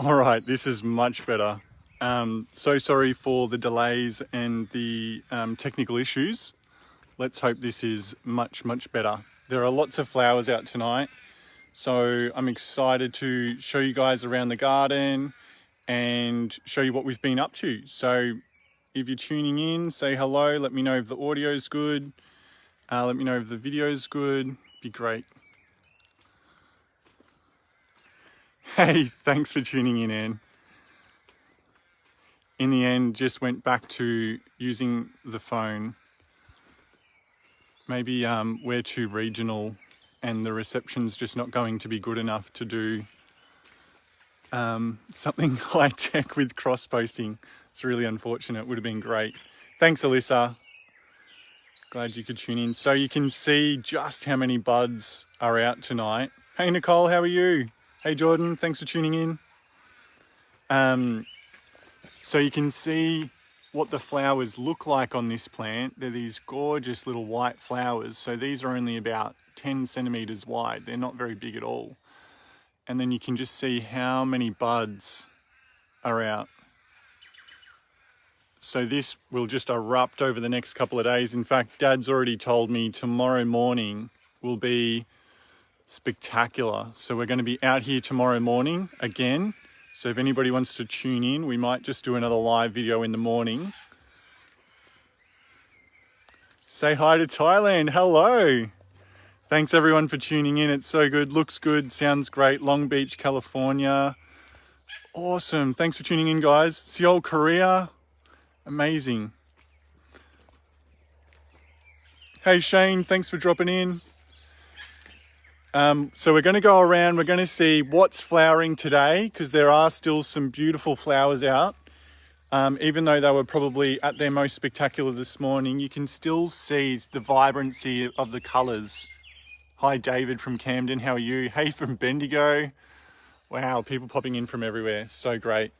All right, this is much better. So sorry for the delays and the technical issues. Let's hope this is much better. There are lots of flowers out tonight, so I'm excited to show you guys around the garden and show you what we've been up to. So if you're tuning in, say hello, let me know if the audio's good, let me know if the video's good, be great. Hey, thanks for tuning in, Anne. In the end, just went back to using the phone. Maybe we're too regional and the reception's just not going to be good enough to do something high tech with cross posting. It's really unfortunate. Would have been great. Thanks, Alyssa. Glad you could tune in. So you can see just how many buds are out tonight. Hey, Nicole, how are you? Hey, Jordan, thanks for tuning in. So you can see what the flowers look like on this plant. They're these gorgeous little white flowers. So these are only about 10 centimeters wide. They're not very big at all. And then you can just see how many buds are out. So this will just erupt over the next couple of days. In fact, Dad's already told me tomorrow morning will be spectacular. So we're going to be out here tomorrow morning again. So if anybody wants to tune in, we might just do another live video in the morning. Say hi to Thailand. Hello. Thanks everyone for tuning in. It's so good. Looks good. Sounds great. Long Beach, California. Awesome. Thanks for tuning in, guys. Seoul, Korea. Amazing. Hey Shane, thanks for dropping in. So we're going to go around, we're going to see what's flowering today, because there are still some beautiful flowers out. Even though they were probably at their most spectacular this morning, you can still see the vibrancy of the colours. Hi David from Camden, how are you? Hey from Bendigo. Wow, people popping in from everywhere, so great.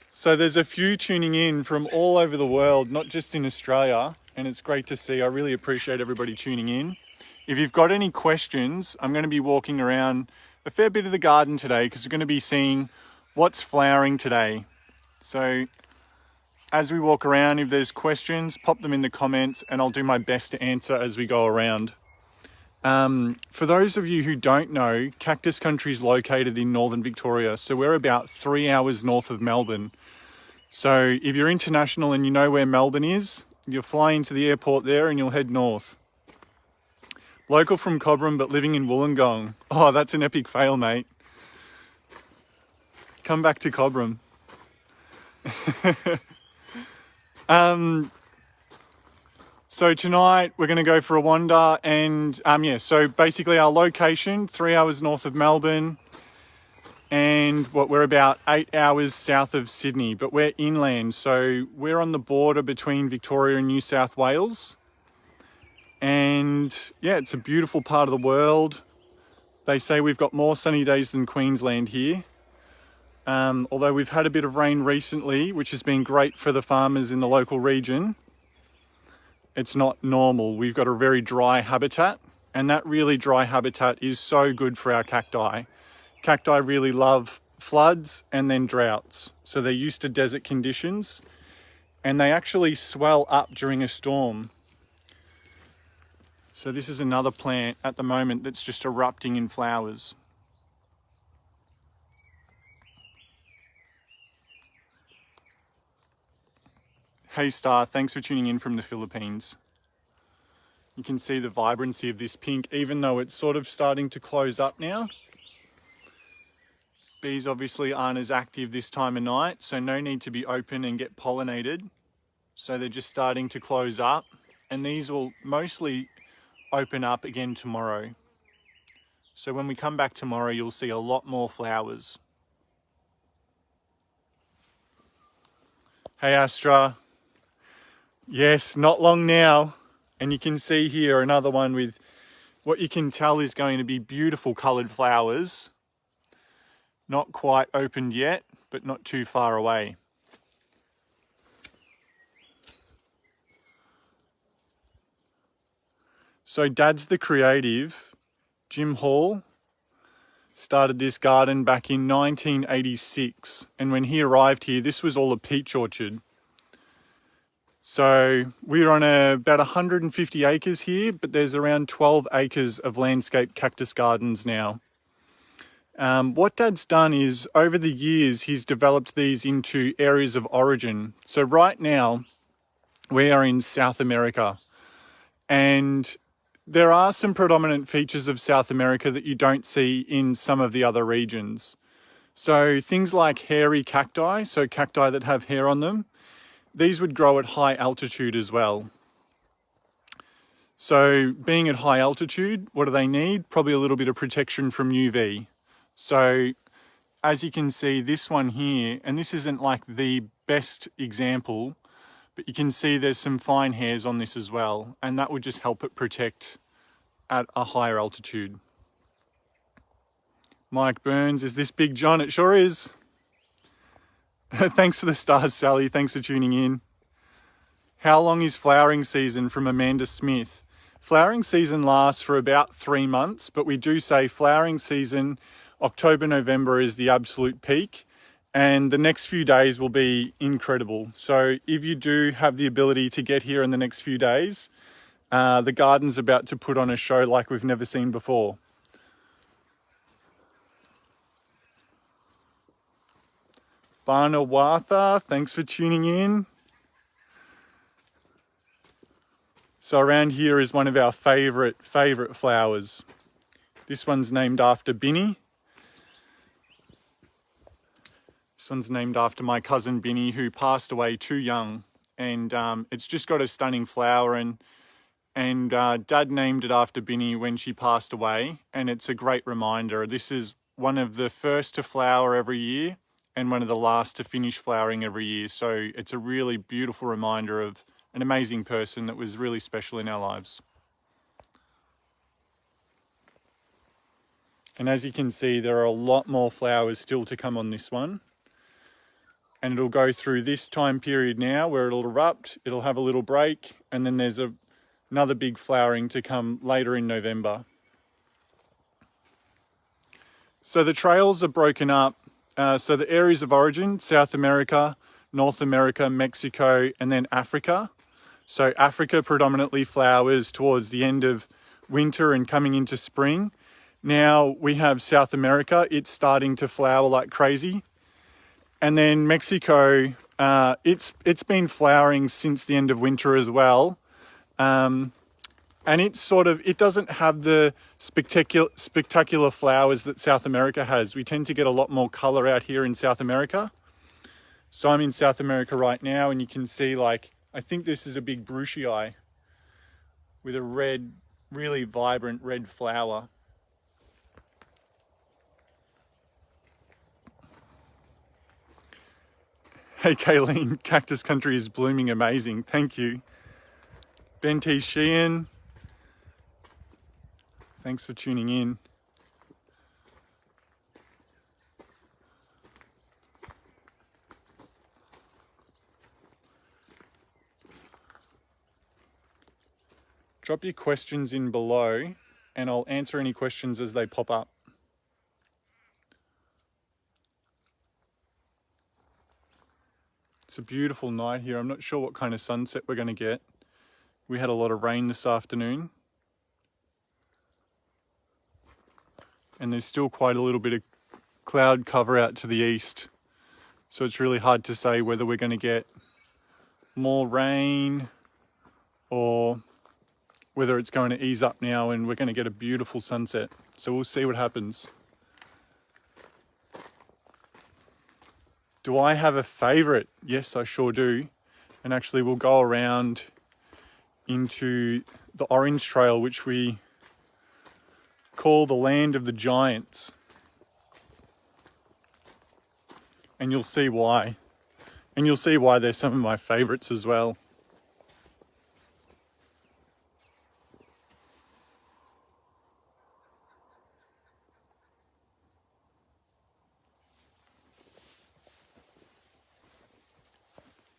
So there's a few tuning in from all over the world, not just in Australia, and it's great to see. I really appreciate everybody tuning in. If you've got any questions, I'm going to be walking around a fair bit of the garden today because we're going to be seeing what's flowering today. So as we walk around, if there's questions, pop them in the comments and I'll do my best to answer as we go around. For those of you who don't know, Cactus Country is located in northern Victoria, so we're about 3 hours north of Melbourne. So if you're international and you know where Melbourne is, you'll fly into the airport there and you'll head north. Local from Cobram but living in Wollongong. Oh, that's an epic fail, mate. Come back to Cobram. So tonight we're going to go for a wander and so basically our location, 3 hours north of Melbourne, and we're about 8 hours south of Sydney, but we're inland, so we're on the border between Victoria and New South Wales. And yeah, it's a beautiful part of the world. They say we've got more sunny days than Queensland here. Although we've had a bit of rain recently, which has been great for the farmers in the local region. It's not normal. We've got a very dry habitat, and that really dry habitat is so good for our cacti. Cacti really love floods and then droughts. So they're used to desert conditions, and they actually swell up during a storm. So this is another plant at the moment that's just erupting in flowers. Hey Star, thanks for tuning in from the Philippines. You can see the vibrancy of this pink, even though it's sort of starting to close up now. Bees obviously aren't as active this time of night, so no need to be open and get pollinated. So they're just starting to close up, and these will mostly open up again tomorrow. So when we come back tomorrow, you'll see a lot more flowers. Hey Astra. Yes, not long now. And you can see here another one with what you can tell is going to be beautiful coloured flowers. Not quite opened yet, but not too far away. So Dad's the creative. Jim Hall started this garden back in 1986. And when he arrived here, this was all a peach orchard. So we're on about 150 acres here, but there's around 12 acres of landscape cactus gardens now. What Dad's done is, over the years, he's developed these into areas of origin. So right now, we are in South America, and there are some predominant features of South America that you don't see in some of the other regions. So things like hairy cacti, so cacti that have hair on them, these would grow at high altitude as well. So being at high altitude, what do they need? Probably a little bit of protection from UV. So as you can see, this one here, and this isn't like the best example, but you can see there's some fine hairs on this as well, and that would just help it protect at a higher altitude. Mike Burns, is this Big John? It sure is. Thanks for the stars, Sally. Thanks for tuning in. How long is flowering season, from Amanda Smith? Flowering season lasts for about 3 months, but we do say flowering season, October, November is the absolute peak, and the next few days will be incredible. So if you do have the ability to get here in the next few days, the garden's about to put on a show like we've never seen before. Barnawatha, thanks for tuning in. So around here is one of our favorite flowers. This one's named after Binny. This one's named after my cousin Binny, who passed away too young, and it's just got a stunning flower, and Dad named it after Binny when she passed away, and it's a great reminder. This is one of the first to flower every year and one of the last to finish flowering every year, so it's a really beautiful reminder of an amazing person that was really special in our lives. And as you can see, there are a lot more flowers still to come on this one. And it'll go through this time period now where it'll erupt, it'll have a little break, and then there's another big flowering to come later in November. So the trails are broken up. So the areas of origin, South America, North America, Mexico, and then Africa. So Africa predominantly flowers towards the end of winter and coming into spring. Now we have South America, it's starting to flower like crazy. And then Mexico, it's been flowering since the end of winter as well. And it doesn't have the spectacular flowers that South America has. We tend to get a lot more color out here in South America. So I'm in South America right now, and you can see, like, I think this is a big brucei with a red, really vibrant red flower. Hey Kayleen, Cactus Country is blooming amazing. Thank you. Ben T. Sheehan, thanks for tuning in. Drop your questions in below and I'll answer any questions as they pop up. It's a beautiful night here. I'm not sure what kind of sunset we're going to get. We had a lot of rain this afternoon. And there's still quite a little bit of cloud cover out to the east. So it's really hard to say whether we're going to get more rain or whether it's going to ease up now and we're going to get a beautiful sunset. So we'll see what happens. Do I have a favorite? Yes, I sure do. And actually we'll go around into the Orange Trail, which we call the land of the giants. And you'll see why. And you'll see why they're some of my favorites as well.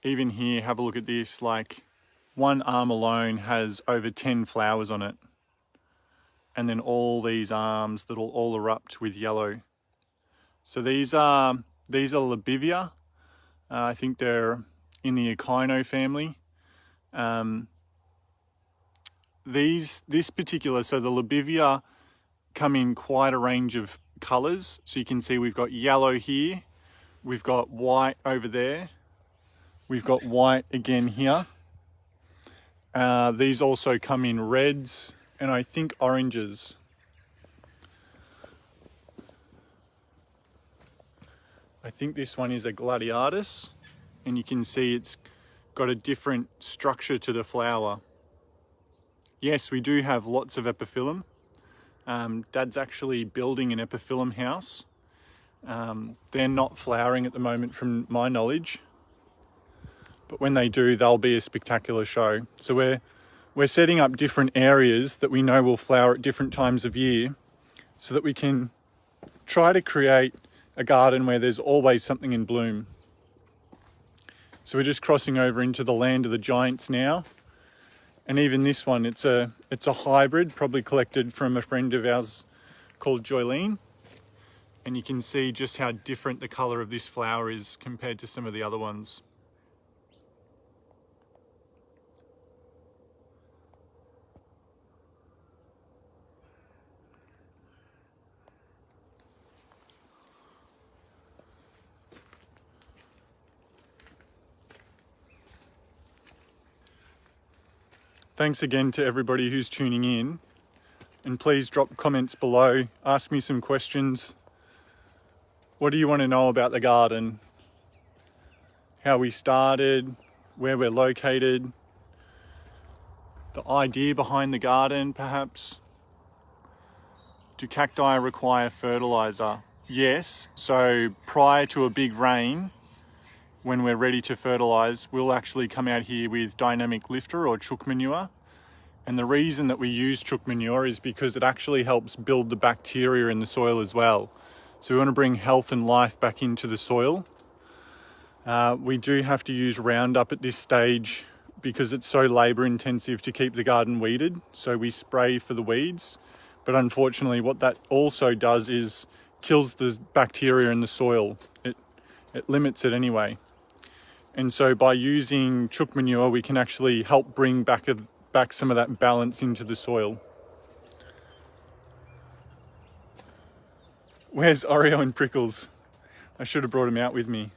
Even here, have a look at this, like one arm alone has over 10 flowers on it. and then all these arms that'll all erupt with yellow. So these are Labivia. I think they're in the Echino family. This particular, so the Labivia come in quite a range of colours. So you can see we've got yellow here, we've got white over there, we've got white again here. These also come in reds and I think oranges. I think this one is a gladiatus, and you can see it's got a different structure to the flower. Yes, we do have lots of epiphyllum. Dad's actually building an epiphyllum house. They're not flowering at the moment from my knowledge, but when they do, they'll be a spectacular show. So we're setting up different areas that we know will flower at different times of year so that we can try to create a garden where there's always something in bloom. So we're just crossing over into the land of the giants now. And even this one, it's a hybrid, probably collected from a friend of ours called Joylene. And you can see just how different the colour of this flower is compared to some of the other ones. Thanks again to everybody who's tuning in, and please drop comments below, ask me some questions. What do you want to know about the garden? How we started, where we're located, the idea behind the garden perhaps. Do cacti require fertiliser? Yes, so prior to a big rain, when we're ready to fertilise, we'll actually come out here with dynamic lifter or chook manure. And the reason that we use chook manure is because it actually helps build the bacteria in the soil as well. So we want to bring health and life back into the soil. We do have to use Roundup at this stage because it's so labour intensive to keep the garden weeded. So we spray for the weeds. But unfortunately, what that also does is kills the bacteria in the soil. It limits it anyway. And so by using chook manure, we can actually help bring back some of that balance into the soil. Where's Oreo and Prickles? I should have brought them out with me.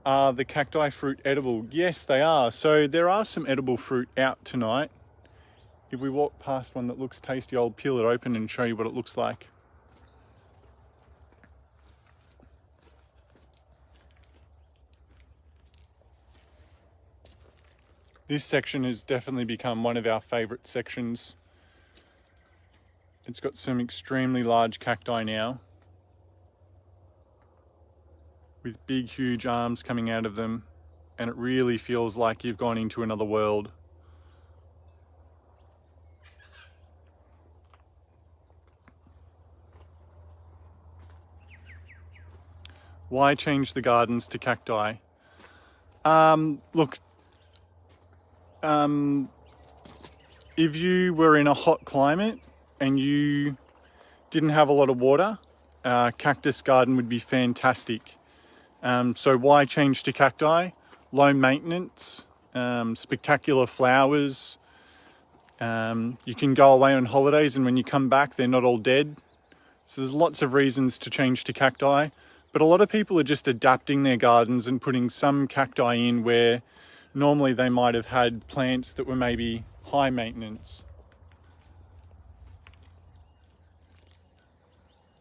Are the cacti fruit edible? Yes, they are. So there are some edible fruit out tonight. If we walk past one that looks tasty, I'll peel it open and show you what it looks like. This section has definitely become one of our favourite sections. It's got some extremely large cacti now, with big, huge arms coming out of them, and it really feels like you've gone into another world. Why change the gardens to cacti? Look, if you were in a hot climate and you didn't have a lot of water, cactus garden would be fantastic. So why change to cacti? Low maintenance, spectacular flowers. You can go away on holidays and when you come back, they're not all dead. So there's lots of reasons to change to cacti, but a lot of people are just adapting their gardens and putting some cacti in where normally they might have had plants that were maybe high maintenance.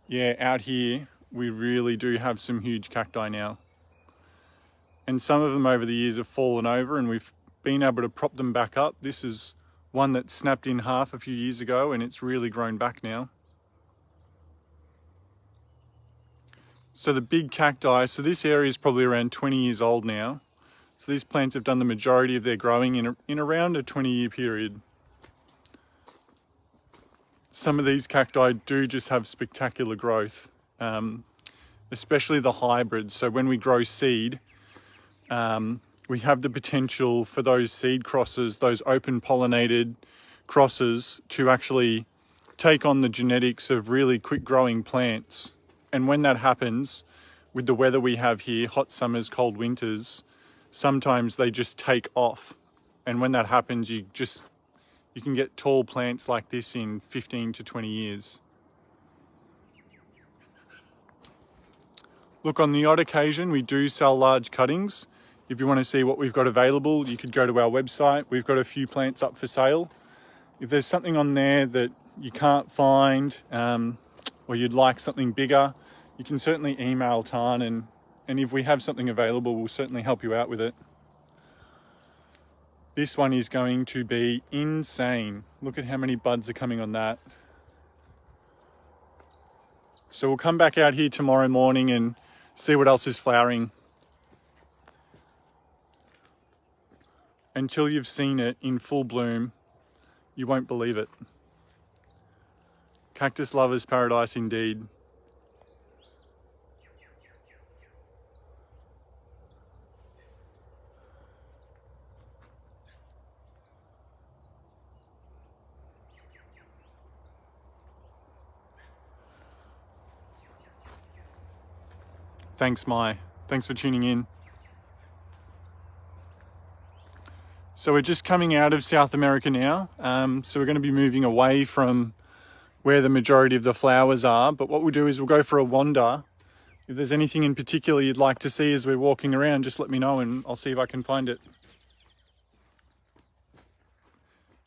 Yeah, out here, we really do have some huge cacti now. And some of them over the years have fallen over and we've been able to prop them back up. This is one that snapped in half a few years ago and it's really grown back now. So the big cacti, so this area is probably around 20 years old now. So these plants have done the majority of their growing in around a 20-year period. Some of these cacti do just have spectacular growth, especially the hybrids. So when we grow seed, we have the potential for those seed crosses, those open pollinated crosses, to actually take on the genetics of really quick growing plants. And when that happens, with the weather we have here, hot summers, cold winters, sometimes they just take off. And when that happens, you can get tall plants like this in 15 to 20 years. Look, on the odd occasion, we do sell large cuttings. If you want to see what we've got available, you could go to our website. We've got a few plants up for sale. If there's something on there that you can't find, or you'd like something bigger, you can certainly email Tan, and if we have something available, we'll certainly help you out with it. This one is going to be insane. Look at how many buds are coming on that. So we'll come back out here tomorrow morning and see what else is flowering. Until you've seen it in full bloom, you won't believe it. Cactus lover's paradise indeed. Thanks, Mai. Thanks for tuning in. So we're just coming out of South America now. So we're going to be moving away from where the majority of the flowers are. But what we'll do is we'll go for a wander. If there's anything in particular you'd like to see as we're walking around, just let me know and I'll see if I can find it.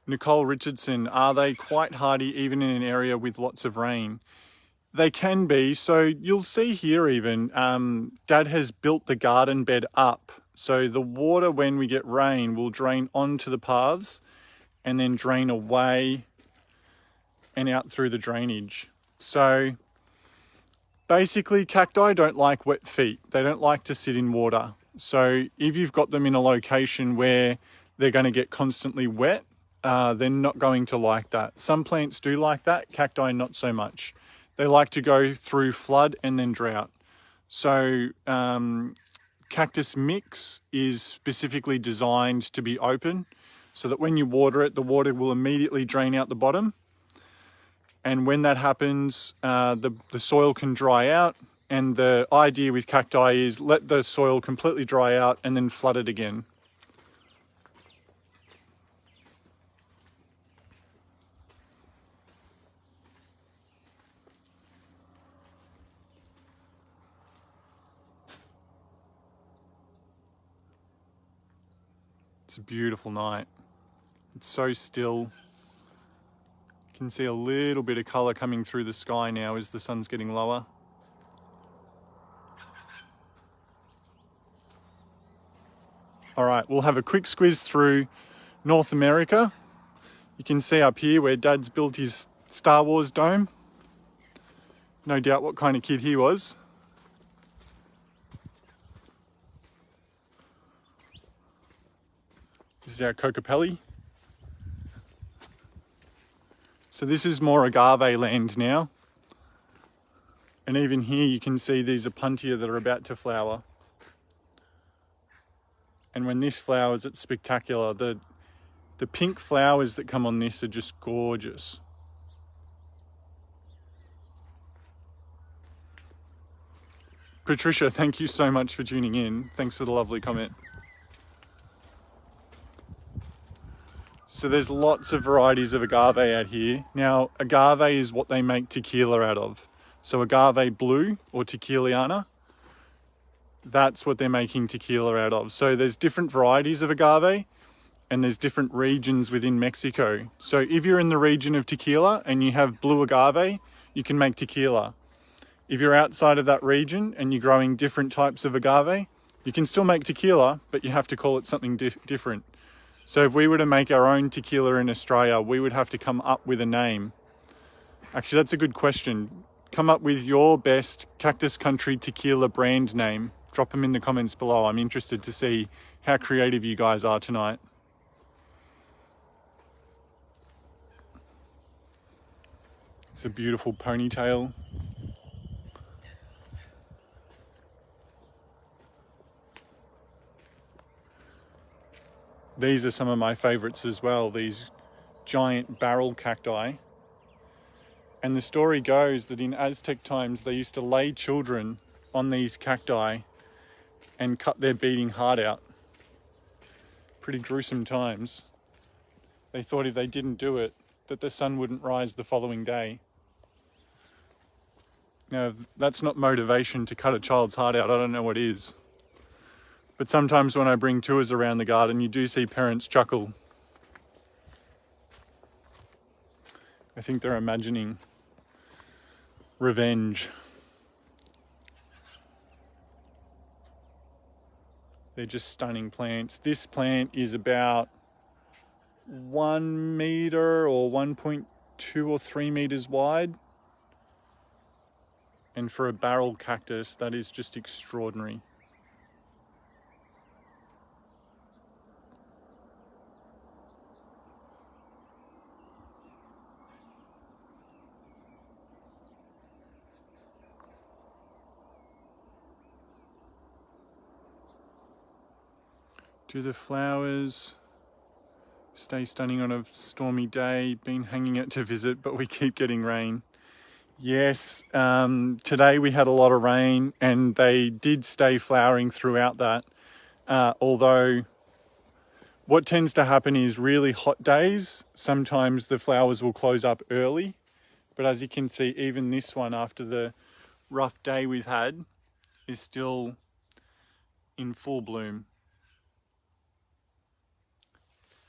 Nicole Richardson, are they quite hardy even in an area with lots of rain? They can be. So you'll see here even, Dad has built the garden bed up. So the water, when we get rain, will drain onto the paths and then drain away and out through the drainage. So basically, cacti don't like wet feet. They don't like to sit in water. So if you've got them in a location where they're going to get constantly wet, they're not going to like that. Some plants do like that, cacti not so much. They like to go through flood and then drought. So Cactus Mix is specifically designed to be open so that when you water it, the water will immediately drain out the bottom. And when that happens, the soil can dry out. And the idea with cacti is let the soil completely dry out and then flood it again. It's a beautiful night. It's so still. You can see a little bit of colour coming through the sky now as the sun's getting lower. All right, we'll have a quick squeeze through North America. You can see up here where Dad's built his Star Wars dome. No doubt what kind of kid he was. This is our Cocopelli. So this is more agave land now. And even here you can see these Opuntia that are about to flower. And when this flowers, it's spectacular. The pink flowers that come on this are just gorgeous. Patricia, thank you so much for tuning in. Thanks for the lovely comment. So there's lots of varieties of agave out here. Now, agave is what they make tequila out of. So agave blue or tequiliana, that's what they're making tequila out of. So there's different varieties of agave and there's different regions within Mexico. So if you're in the region of tequila and you have blue agave, you can make tequila. If you're outside of that region and you're growing different types of agave, you can still make tequila, but you have to call it something different. So if we were to make our own tequila in Australia, we would have to come up with a name. Actually, that's a good question. Come up with your best Cactus Country tequila brand name. Drop them in the comments below. I'm interested to see how creative you guys are tonight. It's a beautiful ponytail. These are some of my favorites as well, these giant barrel cacti. And the story goes that in Aztec times, they used to lay children on these cacti and cut their beating heart out. Pretty gruesome times. They thought if they didn't do it, that the sun wouldn't rise the following day. Now, if that's not motivation to cut a child's heart out, I don't know what is. But sometimes when I bring tours around the garden, you do see parents chuckle. I think they're imagining revenge. They're just stunning plants. This plant is about 1 meter or 1.2 or 3 meters wide. And for a barrel cactus, that is just extraordinary. Do the flowers stay stunning on a stormy day? Been hanging out to visit, but we keep getting rain. Yes, today we had a lot of rain and they did stay flowering throughout that. Although what tends to happen is really hot days, sometimes the flowers will close up early. But as you can see, even this one, after the rough day we've had, is still in full bloom.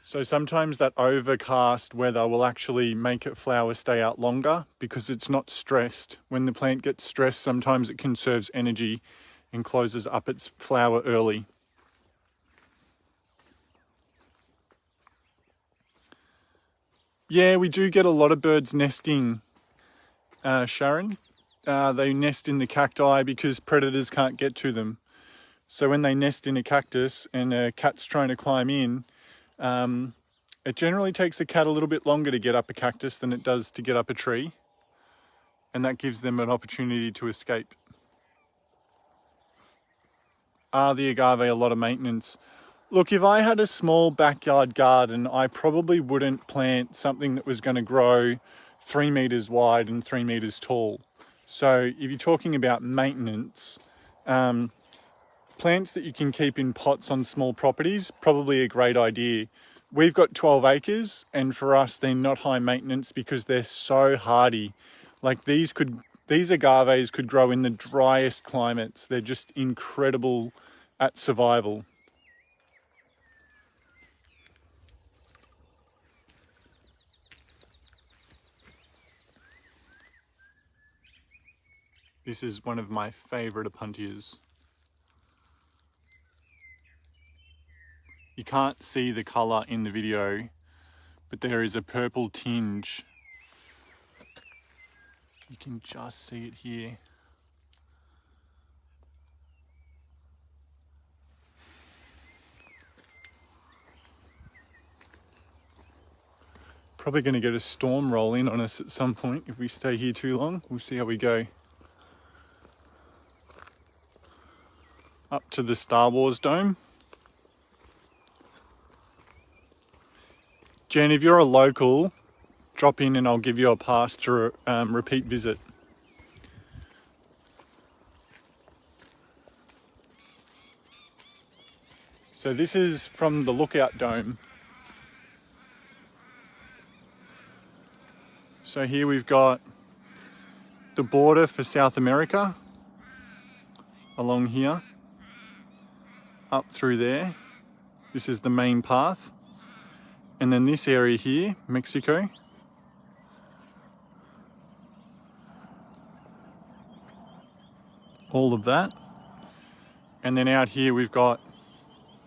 So sometimes that overcast weather will actually make it flower stay out longer because it's not stressed. When the plant gets stressed, sometimes it conserves energy and closes up its flower early. Yeah, we do get a lot of birds nesting, Sharon. They nest in the cacti because predators can't get to them. So when they nest in a cactus and a cat's trying to climb in, it generally takes a cat a little bit longer to get up a cactus than it does to get up a tree, and that gives them an opportunity to escape. Are the agave a lot of maintenance? Look, if I had a small backyard garden, I probably wouldn't plant something that was going to grow 3 meters wide and 3 meters tall. So if you're talking about maintenance, plants that you can keep in pots on small properties, probably a great idea. We've got 12 acres and for us they're not high maintenance because they're so hardy. Like these agaves could grow in the driest climates. They're just incredible at survival. This is one of my favorite opuntias. You can't see the color in the video, but there is a purple tinge. You can just see it here. Probably going to get a storm roll in on us at some point if we stay here too long. We'll see how we go. Up to the Star Wars dome. Jen, if you're a local, drop in and I'll give you a pass to repeat visit. So this is from the Lookout Dome. So here we've got the border for South America, along here, up through there. This is the main path. And then this area here, Mexico. All of that. And then out here we've got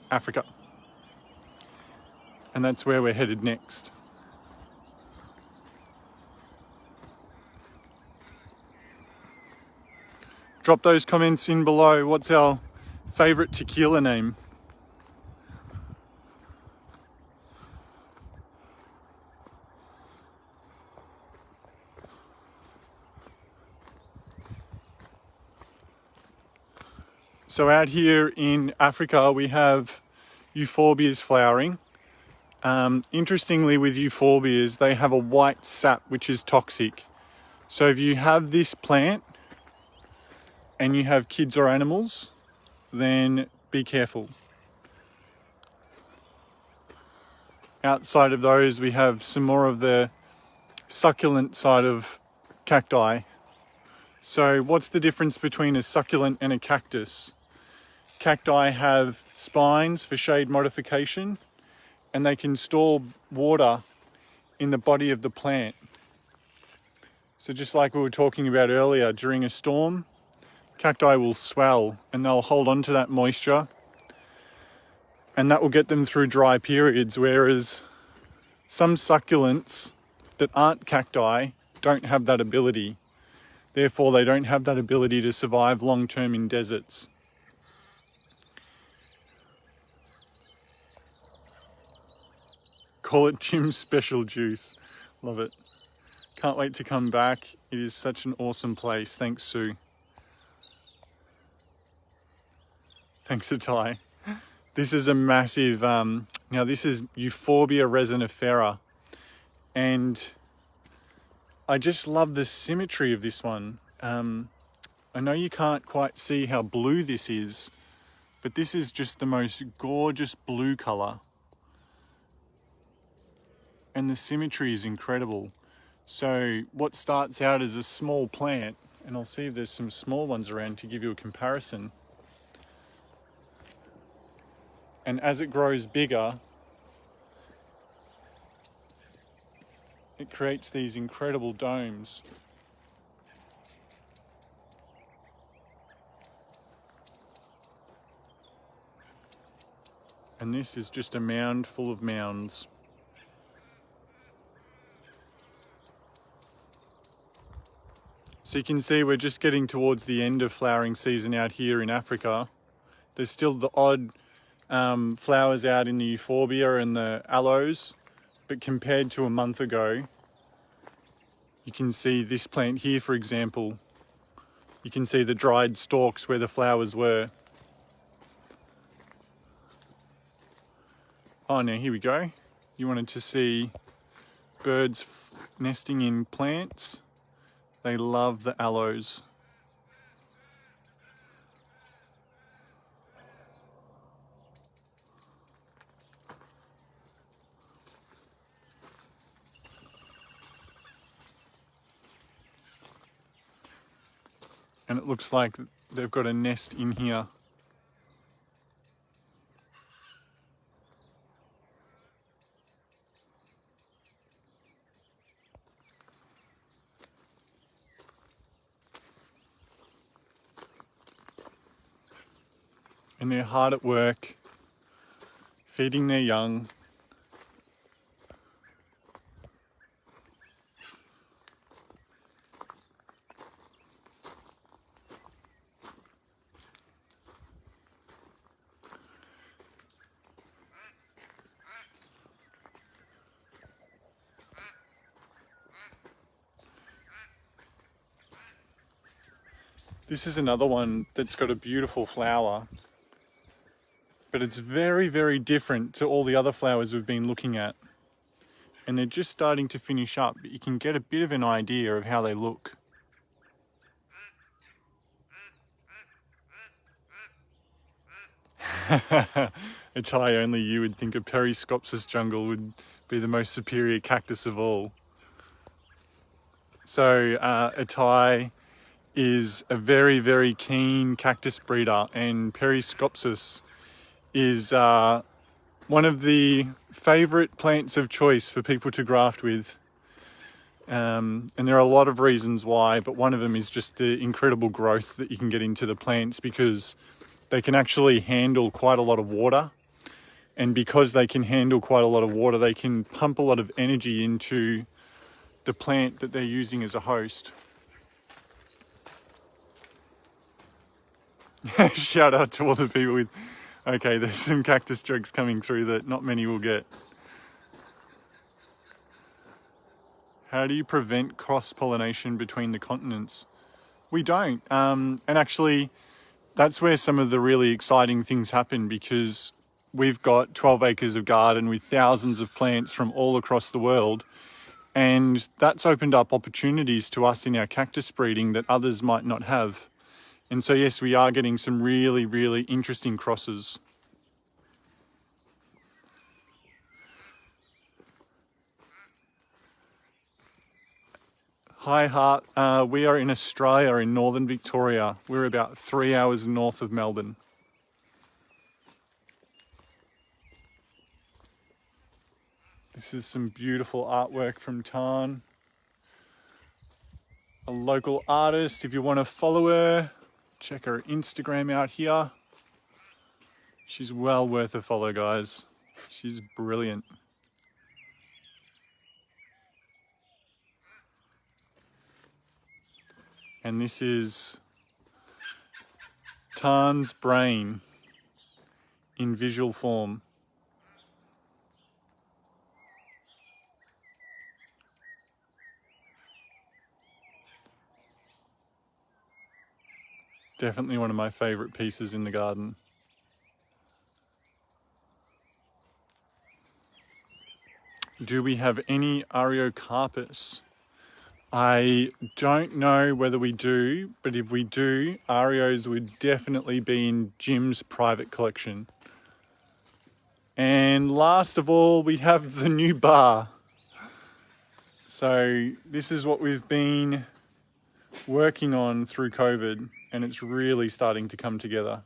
Africa. And that's where we're headed next. Drop those comments in below. What's our favorite tequila name? So out here in Africa, we have euphorbias flowering. Interestingly, with euphorbias, they have a white sap which is toxic. So if you have this plant and you have kids or animals, then be careful. Outside of those, we have some more of the succulent side of cacti. So what's the difference between a succulent and a cactus? Cacti have spines for shade modification, and they can store water in the body of the plant. So just like we were talking about earlier, during a storm, cacti will swell and they'll hold on to that moisture, and that will get them through dry periods, whereas some succulents that aren't cacti don't have that ability. Therefore, they don't have that ability to survive long-term in deserts. Call it Jim's special juice. Love it. Can't wait to come back. It is such an awesome place. Thanks, Sue. Thanks, Atai. This is a massive, now this is Euphorbia resinifera. And I just love the symmetry of this one. I know you can't quite see how blue this is, but this is just the most gorgeous blue color. And the symmetry is incredible. So what starts out as a small plant, and I'll see if there's some small ones around to give you a comparison. And as it grows bigger, it creates these incredible domes. And this is just a mound full of mounds. So you can see we're just getting towards the end of flowering season out here in Africa. There's still the odd flowers out in the euphorbia and the aloes, but compared to a month ago, you can see this plant here, for example, you can see the dried stalks where the flowers were. Oh, now here we go. You wanted to see birds nesting in plants. They love the aloes. And it looks like they've got a nest in here. And they're hard at work, feeding their young. This is another one that's got a beautiful flower, but it's very, very different to all the other flowers we've been looking at. And they're just starting to finish up, but you can get a bit of an idea of how they look. Atai, only you would think a Periscopsis jungle would be the most superior cactus of all. So Atai is a very, very keen cactus breeder, and Periscopsis is one of the favourite plants of choice for people to graft with. And there are a lot of reasons why, but one of them is just the incredible growth that you can get into the plants, because they can actually handle quite a lot of water. And because they can handle quite a lot of water, they can pump a lot of energy into the plant that they're using as a host. Shout out to all the people with... Okay, there's some cactus jokes coming through that not many will get. How do you prevent cross-pollination between the continents? We don't. And actually, that's where some of the really exciting things happen, because we've got 12 acres of garden with thousands of plants from all across the world. And that's opened up opportunities to us in our cactus breeding that others might not have. And so, yes, we are getting some really, really interesting crosses. Hi, Hart. We are in Australia, in northern Victoria. We're about 3 hours north of Melbourne. This is some beautiful artwork from Tarn, a local artist. If you want to follow her, check her Instagram out here. She's well worth a follow, guys. She's brilliant. And this is Tarn's brain in visual form. Definitely one of my favourite pieces in the garden. Do we have any Ariocarpus? I don't know whether we do, but if we do, Arios would definitely be in Jim's private collection. And last of all, we have the new bar. So this is what we've been working on through COVID, and it's really starting to come together.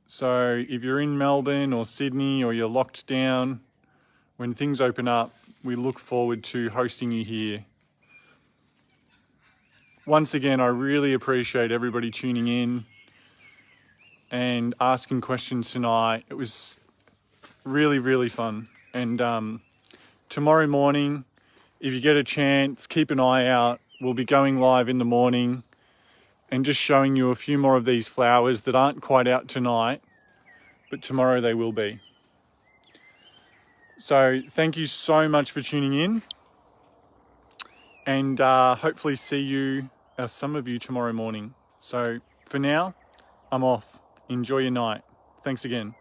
So if you're in Melbourne or Sydney or you're locked down, when things open up, we look forward to hosting you here. Once again, I really appreciate everybody tuning in and asking questions tonight. It was really, really fun. And tomorrow morning, if you get a chance, keep an eye out. We'll be going live in the morning and just showing you a few more of these flowers that aren't quite out tonight, but tomorrow they will be. So thank you so much for tuning in, and hopefully see you, some of you, tomorrow morning. So for now, I'm off. Enjoy your night. Thanks again.